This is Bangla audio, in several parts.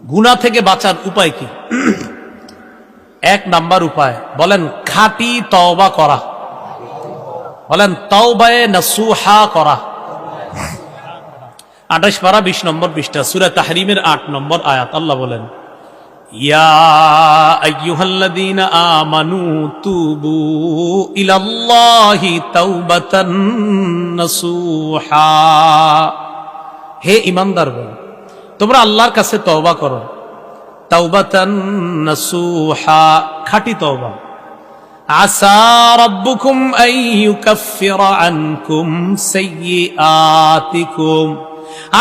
গুনাহ থেকে বাঁচার উপায় কি? এক নাম্বার উপায় বলেন খাঁটি তওবা করা, বলেন তাওবায়ে নাসুহা করা। 28 পারা 20 নম্বর পৃষ্ঠা সূরা তাহরিমের 8 নম্বর আয়াত। আল্লাহ বলেন ইয়া আইয়ুহাল্লাযীনা আমানু তুবু ইলাল্লাহি তাওবাতান নাসুহা। হে ঈমানদারগণ, তোমরা আল্লাহর কাছে তওবা করো, তাওবাতান নাসুহা, খাঁটি তওবা। আসা রাব্বুকুম আন ইউকাফফিরা আনকুম সাইয়্যাতিকুম,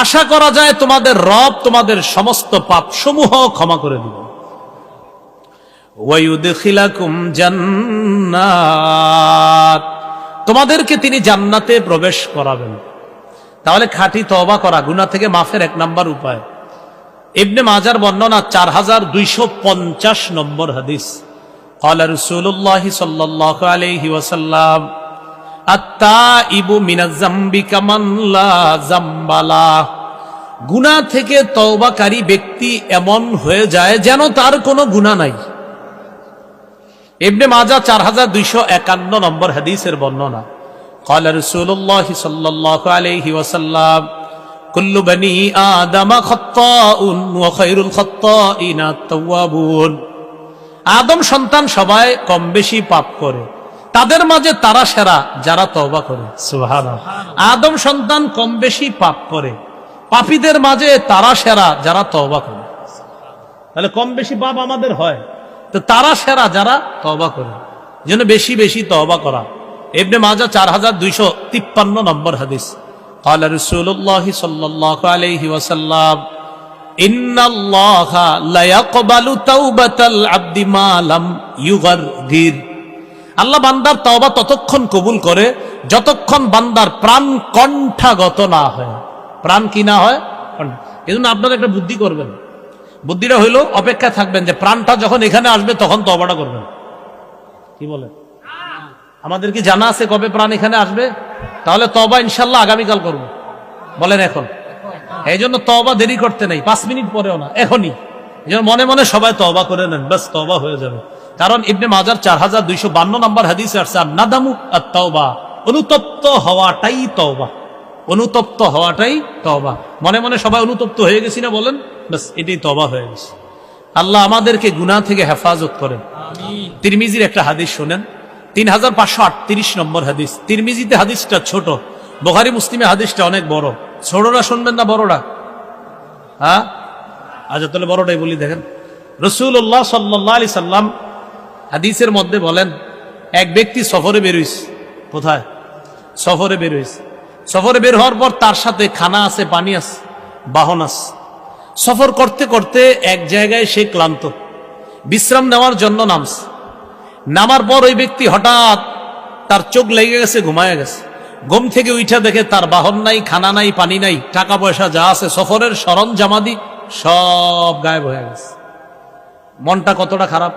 আশা করা যায় তোমাদের রব তোমাদের সমস্ত পাপসমূহ ক্ষমা করে দিবেন। ওয়া ইউদখিলাকুম জান্নাত, তোমাদেরকে তিনি জান্নাতে প্রবেশ করাবেন। তাহলে খাঁটি তওবা করা গুনাহ থেকে মাফের এক নাম্বার উপায়। ইবনে মাজার বর্ণনা 4250 নম্বর হাদিস। ক্বালা রাসূলুল্লাহ সাল্লাল্লাহু আলাইহি ওয়াসাল্লাম আত-তাইবু মিনাজ যামবি কামান লা যামবা লাহ, গুনাহ থেকে তওবাকারী ব্যক্তি এমন হয়ে যায় যেন তার কোনো গুনাহ নাই। ইবনে মাজাহ 4251 নম্বর হাদিসের বর্ণনা। ক্বালা রাসূলুল্লাহ সাল্লাল্লাহু আলাইহি ওয়াসাল্লাম কুল্লু বনি আদম খাত্তাউন ওয়া খায়রুল খাত্তাইনা আত-তাওয়াবুন, আদম সন্তান সবাই কম বেশি পাপ করে, তাদের মাঝে তারা সেরা যারা তওবা করে। সুবহানাল্লাহ। আদম সন্তান কম বেশি পাপ করে, পাপীদের মাঝে তারা সেরা যারা তওবা করে। তাহলে কম বেশি পাপ আমাদের হয়, তো তারা সেরা যারা তওবা করে, যেন বেশি বেশি তওবা করা। ইবনে মাজাহ 4253 নম্বর হাদিস। قال رسول الله صلى الله عليه وسلم إن الله لا يقبل توبة العبد ما لم يغرغر, আল্লাহ বান্দার তওবা ততক্ষণ কবুল করে যতক্ষণ বান্দার প্রাণ কণ্ঠাগত না হয়। প্রাণ কি না হয়? এজন্য আপনারা একটা বুদ্ধি করবেন। বুদ্ধিটা হইল অপেক্ষা থাকবেন যে প্রাণটা যখন এখানে আসবে তখন তওবাটা করবেন। কি বলে? আমাদের কি জানা আছে কবে প্রাণ এখানে আসবে? তাহলে তওবা ইনশাআল্লাহ আগামীকাল করব। বলেন এখন। এই জন্য তওবা দেরি করতে নেই, 5 মিনিট পরেও না, এখনই। এই জন্য মনে মনে সবাই তওবা করে নেন, বাস তওবা হয়ে যাবে। কারণ ইবনে মাজার 4252 নম্বর হাদিসে আসছে নাদামু আত-তাওবা, অনুতপ্ত হওয়াটাই তওবা। অনুতপ্ত হওয়াটাই তওবা। মনে মনে সবাই অনুতপ্ত হয়ে গেছি না বলেন, বাস এটাই তওবা হয়ে গেছে। আল্লাহ আমাদেরকে গুনাহ থেকে হেফাজত করেন। আমিন। তিরমিজির একটা হাদিস শুনেন, 3538 নম্বর হাদিস। তিরমিজিতে হাদিসটা ছোট, বুখারী মুসলিমে হাদিসটা অনেক বড়। ছোটরা শুনবেন না বড়রা? হ্যাঁ, আচ্ছা তাহলে বড়টাই বলি। দেখেন রাসূলুল্লাহ সাল্লাল্লাহু আলাইহি সাল্লাম হাদিসের মধ্যে বলেন, এক ব্যক্তি সফরে বের হইছে। কোথায়? সফরে বের হইছে। সফরে বের হওয়ার পর তার সাথে খানা আছে, পানি আছে, বাহন আছে। সফর করতে করতে এক জায়গায় সে ক্লান্ত, বিশ্রাম নেওয়ার জন্য নামছে। নামার পর ওই ব্যক্তি হঠাৎ তার চোখ লেগে গেছে, ঘুমায় গেছে। ঘুম থেকে উঠা দেখে তার বাহন নাই, খানা নাই, পানি নাই, টাকা পয়সা যা আছে, সফরের সরঞ্জামাদি সব গায়েব হয়ে গেছে। মনটা কতটা খারাপ।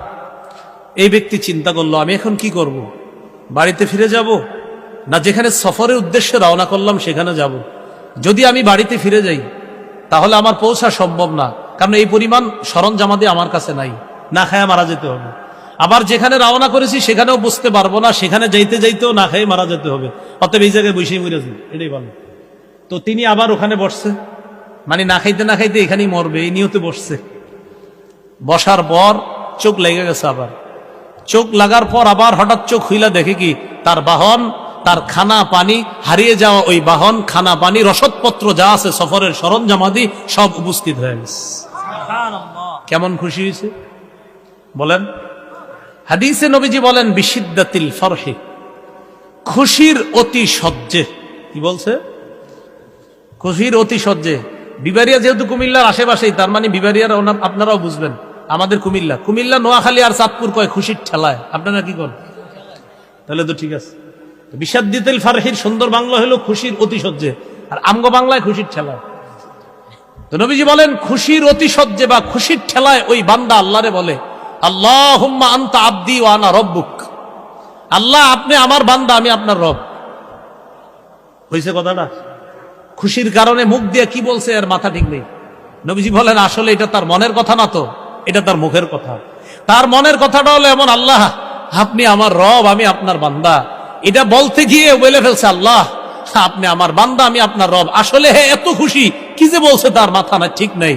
এই ব্যক্তি চিন্তা করলো, আমি এখন কি করব? বাড়িতে ফিরে যাব, না যেখানে সফরের উদ্দেশ্যে রওনা করলাম সেখানে যাব? যদি আমি বাড়িতে ফিরে যাই তাহলে আমার পৌঁছা সম্ভব না, কারণ এই পরিমাণ সরঞ্জামাদি আমার কাছে নাই, না খায়া মারা যেতে হবে। আবার যেখানে রওনা করেছি সেখানেও বুঝতে পারবো না, সেখানে যাইতে যাইতেও না খেয়ে মারা যেতে হবে। অতএব এই জায়গায় বসেই মরে যাবে, এটাই ভালো। তো তিনি আবার ওখানে বসছে, মানে না খাইতে না খাইতে এখানেই মরবে এই নিয়তে বসছে। বসার পর চোখ লেগে গেছে। আবার চোখ লাগার পর আবার হঠাৎ চোখ খুইলা দেখে কি তার বাহন, তার খানা পানি, হারিয়ে যাওয়া ওই বাহন, খানা পানি, রসদপত্র যা আছে, সফরের সরঞ্জামাদি সব উপস্থিত হয়ে গেছে। কেমন খুশি হয়েছে বলেন? হাদিসে নবীজি বলেন বিশিদ্দাতিল ফরহি, খুশির অতি সহ্যে। কি বলছে? খুশির অতি সহ্যে। বিবারিয়া যেহেতু কুমিল্লার আশেপাশেই, তার মানে বিবারিয়ার আপনারাও বুঝবেন। আমাদের কুমিল্লা নোয়াখালী আর চাঁদপুর কয় খুশির ঠেলায়। আপনারা কি করেন? তাহলে তো ঠিক আছে। বিশিদ্দাতিল ফরহির সুন্দর বাংলা হলো খুশির অতি সহ্যে, আর আমগো বাংলায় খুশির ঠেলায়। তো নবীজি বলেন খুশির অতি সহ্যে বা খুশির ঠেলায় ওই বান্দা আল্লাহরে বলে, আল্লাহুম্মা আনতা আবদি ওয়া আনা রব্বুক, আল্লাহ আপনি আমার বান্দা, আমি আপনার রব। হইছে কথাটা? খুশির কারণে মুখ দিয়ে কি বলছে আর মাথা ঠিক নেই। নবীজি বলেন আসলে এটা তার মনের কথা না, তো এটা তার মুখের কথা। তার মনের কথাটা হলো এমন, আল্লাহ আপনি আমার রব, আমি আপনার বান্দা। এটা বলতে গিয়ে বলে ফেলছে আল্লাহ আপনি আমার বান্দা, আমি আপনার রব। আসলে হে এত খুশি, কি যে বলছে তার মাথা না ঠিক নেই।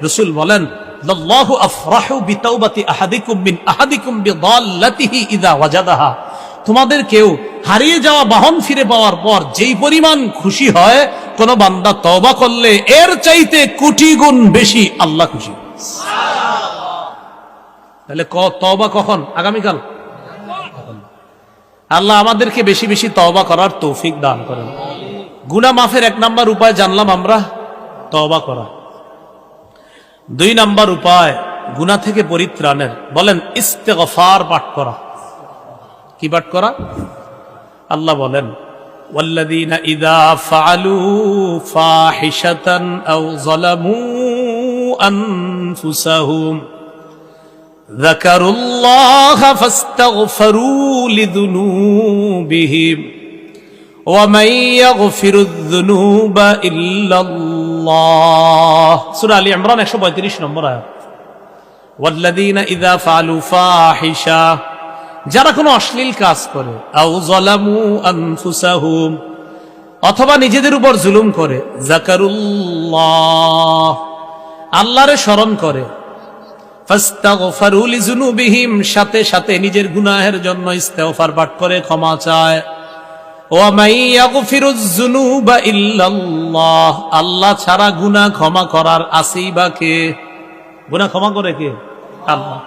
রাসূল বলেন লাল্লাহু আফরাহু বিতাওবাতি আহাদিকুম মিন আহাদিকুম বিদাল্লাতিহি ইযা ওয়াজাদাহা। তোমাদের কেউ হারিয়ে যাওয়া বাহন ফিরে পাওয়ার পর যেই পরিমাণ খুশি হয় কোন বান্দা তওবা করলে, এর চাইতে কোটি গুণ বেশি আল্লাহ খুশি। তাহলে তওবা কখন? আগামীকাল। আল্লাহ আমাদেরকে বেশি বেশি তওবা করার তৌফিক দান করেন। গুনাহ মাফের 1 নাম্বার উপায় জানলাম আমরা, তওবা করা। 2 নাম্বার উপায় গুনাহ থেকে পরিত্রাণের, বলেন ইস্তেগফার পাঠ করা। কি পাঠ করা? আল্লাহ বলেন ওয়াল্লাযীনা ইযা ফাআলু ফাহিশাতান আও যালামু আনফুসাহুম যাকারুল্লাহা ফাস্তাগফিরু লিযুনুবিহিম ওয়া মান ইয়াগফিরুয যুনুবা ইল্লাল্লাহ। সূরা আলী ইমরান 135 নম্বর আয়াত। ওয়াল্লাযীনা ইযা ফাআলু ফাহিশা, যারা কোনো অশ্লীল কাজ করে, আও যালামু আনফুসাহুম, অথবা নিজেদের উপর জুলুম করে, যাকারুল্লাহ, আল্লাহরে স্মরণ করে, ফাস্তাগফিরু লিযুনুবিহিম, সাথে সাথে নিজের গুনাহের জন্য ইস্তেগফার পাঠ করে ক্ষমা চায়। ওয়া মান ইয়াগফিরুয যুনুবা ইল্লাল্লাহ, আল্লাহ ছাড়া গুনাহ ক্ষমা করার আছেই বা কে? গুনাহ ক্ষমা করে কে? আল্লাহ।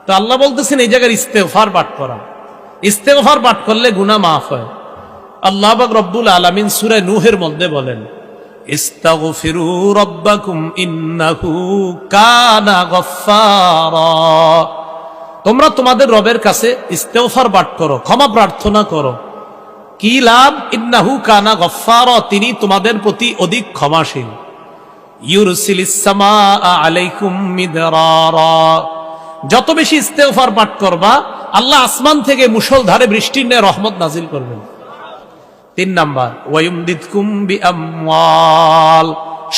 তো আল্লাহ বলতেছেন এই জায়গায় ইস্তেগফার পাঠ করা। ইস্তেগফার পাঠ করলে গুনাহ মাফ হয়। আল্লাহ পাক রব্বুল আলামিন সূরা নূহের মধ্যে বলেন ইস্তাগফিরু রাব্বাকুম ইন্নাহু কানা গফফারা, তোমরা তোমাদের রবের কাছে ইস্তেগফার পাঠ করো, ক্ষমা প্রার্থনা করো। কি লাভ? ইন্নাহু কানা গফফারা, তিনি তোমাদের প্রতি অধিক ক্ষমাশীল। ইউরসিলিস সামাআ আলাইকুম মিদরারা, যত বেশি ইস্তেগফার পাঠ করবা আল্লাহ আসমান থেকে মুষলধারে বৃষ্টির ন্যায় রহমত নাজিল করবেন। 3 নাম্বার ওয়ায়ুমদিদকুম বিআমওয়াল,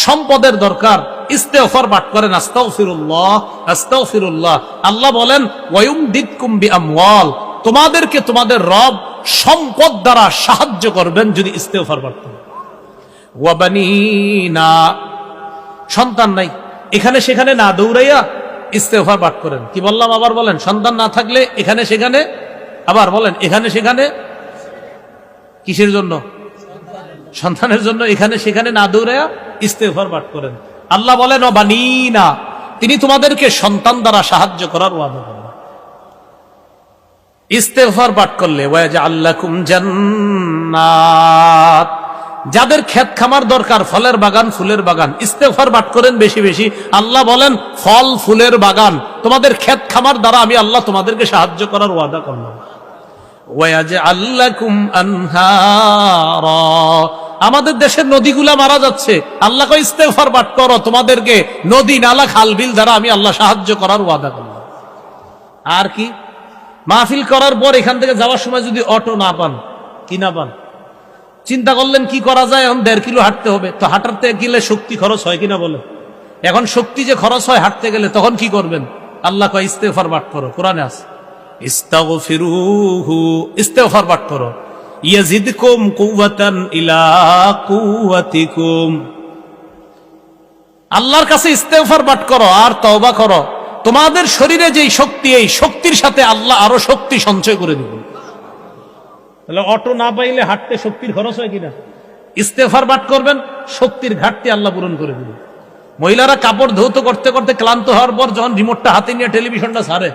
সম্পদের দরকার, ইস্তেগফার পাঠ করেন আস্তাগফিরুল্লাহ আস্তাগফিরুল্লাহ। আল্লাহ বলেন ওয়ায়ুমদিদকুম বিআমওয়াল, তোমাদেরকে তোমাদের রব সম্পদ দ্বারা সাহায্য করবেন যদি ইস্তেগফার পাঠ করেন। ওয়া বানিনা, সন্তান নাই, এখানে সেখানে না দৌড়াইয়া ইস্তেগফার পাঠ করেন। কি বললাম আবার বলেন? সন্তান না থাকলে এখানে সেখানে, আবার বলেন এখানে সেখানে, কিসের জন্য? সন্তানের জন্য। এখানে সেখানে না দৌড়াইয়া ইস্তেগফার পাঠ করেন। আল্লাহ বলেন ও বানিনা, তিনি তোমাদেরকে সন্তান দ্বারা সাহায্য করার ওয়াদা করেন। ইস্তেগফার পাঠ করলে ওয়াজআল লাকুম জান্নাত, যাদের ক্ষেত খামার দরকার, ফলের বাগান, ফুলের বাগান, ইস্তেগফার পাঠ করেন বেশি বেশি। আল্লাহ বলেন ফল ফুলের বাগান, তোমাদের ক্ষেত খামার দ্বারা আমি আল্লাহ তোমাদেরকে সাহায্য করার ওয়াদা করলাম। ওয়াজআল লাকুম আনহারা, আমাদের দেশের নদীগুলা মারা যাচ্ছে, আল্লাহ কয় ইস্তেগফার পাঠ করো, তোমাদেরকে নদী নালা খাল বিল দ্বারা আমি আল্লাহ সাহায্য করার ওয়াদা করলাম। আর কি? মাহফিল করার পর এখান থেকে যাওয়ার সময় যদি অটো না পান, কি না পান, চিন্তা করলেন কি করা যায়, এখন 1.5 কিলো হাঁটতে হবে, তো হাঁটাতে গেলে শক্তি খরচ হয় কিনা বলে? এখন শক্তি যে খরচ হয় হাঁটতে গেলে, তখন কি করবেন? আল্লাহ কয় ইস্তেগফার পাঠ করো, কোরআনে আছে ইস্তাগফিরুহু, ইস্তেগফার পাঠ করো। ইয়াজিদকুম কুওয়াতান ইলা কুওয়াতিকুম, আল্লাহর কাছে ইস্তেগফার পাঠ করো আর তওবা করো, তোমাদের শরীরে যেই শক্তি, এই শক্তির সাথে আল্লাহ আরো শক্তি সঞ্চয় করে দিবেন। তাহলে অটো না পাইলে হাঁটতে শক্তির খরচ হয় কিনা? ইস্তেগফার পাঠ করবেন, শক্তির ঘাটতি আল্লাহ পূরণ করে দিবেন। মহিলারা কাপড় ধৌত করতে করতে ক্লান্ত হওয়ার পর যখন রিমোটটা হাতে নিয়ে টেলিভিশনটা ছাড়ে,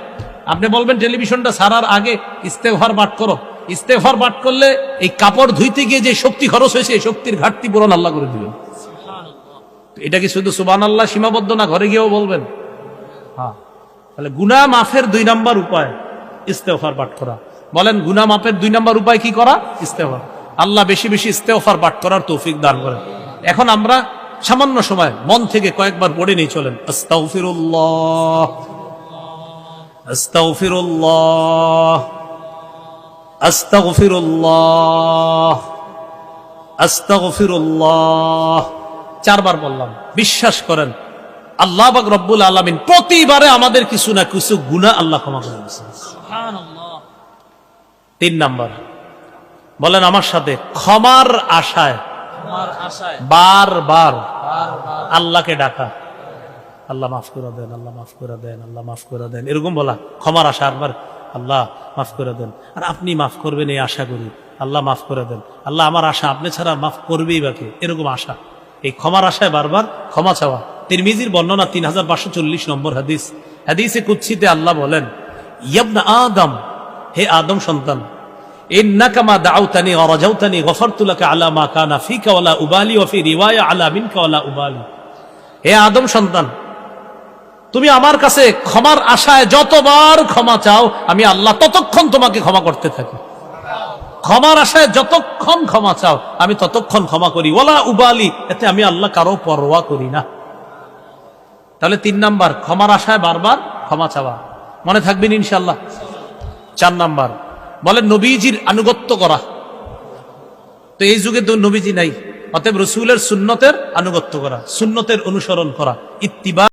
আপনি বলবেন টেলিভিশনটা ছাড়ার আগে ইস্তেগফার পাঠ করো। ইস্তেগফার পাঠ করলে এই কাপড় ধুইতে গিয়ে যে শক্তি খরচ হয়েছে, এই শক্তির ঘাটতি পূরণ আল্লাহ করে দিবেন। এটা কি শুধু সুবহানাল্লাহ সীমাবদ্ধ না, ঘরে গিয়েও বলবেন? হ্যাঁ। তাহলে গুনাহ মাফের 2 নাম্বার উপায় ইস্তেগফার পাঠ করা। বলেন গুনাহ মাফের 2 নাম্বার উপায় কি করা? ইস্তেগফার। আল্লাহ বেশি বেশি ইস্তেগফার পাঠ করার তৌফিক দান করেন। এখন আমরা সামান্য সময় মন থেকে কয়েকবার পড়ে নিয়ে চলেন আস্তাগফিরুল্লাহ আস্তাগফিরুল্লাহ আস্তাগফিরুল্লাহ আস্তাগফিরুল্লাহ। 4 বার বললাম। বিশ্বাস করেন আল্লাহ পাক রব্বুল আলামিন প্রতিবারে আমাদের কিছু না কিছু গুনাহ আল্লাহ ক্ষমা করে দিয়েছেন। সুবহানাল্লাহ। 3 নাম্বার, বলেন আমার সাথে, ক্ষমার আশায় বারবার আল্লাহকে ডাকা। আল্লাহ মাফ করে দেন, আল্লাহ মাফ করে দেন, আল্লাহ মাফ করে দেন, এরকম বলা। ক্ষমার আশা একবার, আল্লাহ মাফ করে দেন, আর আপনি মাফ করবেন এই আশা করি। আল্লাহ মাফ করে দেন, আল্লাহ আমার আশা আপনি ছাড়া মাফ করবেই বাকি, এরকম আশা। এই ক্ষমার আশায় বারবার ক্ষমা চাওয়া। তিরমিজির বর্ণনা 3540 নম্বর হাদিস। হাদিসে কুদসিতে আল্লাহ বলেন, ইবনা আদম, হে আদম সন্তান, ইন্নাকা মা দাউতানি ওয়া রাজাউতানি গফারতু লাকা আলা মা কানা ফিকা ওয়ালা উবালি ওয়া ফি রিওয়ায়া আলা মিনকা ওয়ালা উবালি। হে আদম সন্তান, তুমি আমার কাছে ক্ষমার আশায় যতবার ক্ষমা চাও, আমি আল্লাহ ততক্ষণ তোমাকে ক্ষমা করতে থাকি। ক্ষমার আশায় যতক্ষণ ক্ষমা চাও, আমি ততক্ষণ ক্ষমা করি। ওয়ালা উবালি, এতে আমি আল্লাহ কারো পরোয়া করি না। তাহলে 3 নাম্বার, ক্ষমার আশায় বারবার ক্ষমা চাওয়া। মনে থাকবেন ইনশাআল্লাহ। 4 নাম্বার, বলেন নবীজির আনুগত্য করা। তো এই যুগে তো নবীজি নাই, অতএব রাসূলের সুন্নতের আনুগত্য করা, সুন্নতের অনুসরণ করা, ইত্তিবা।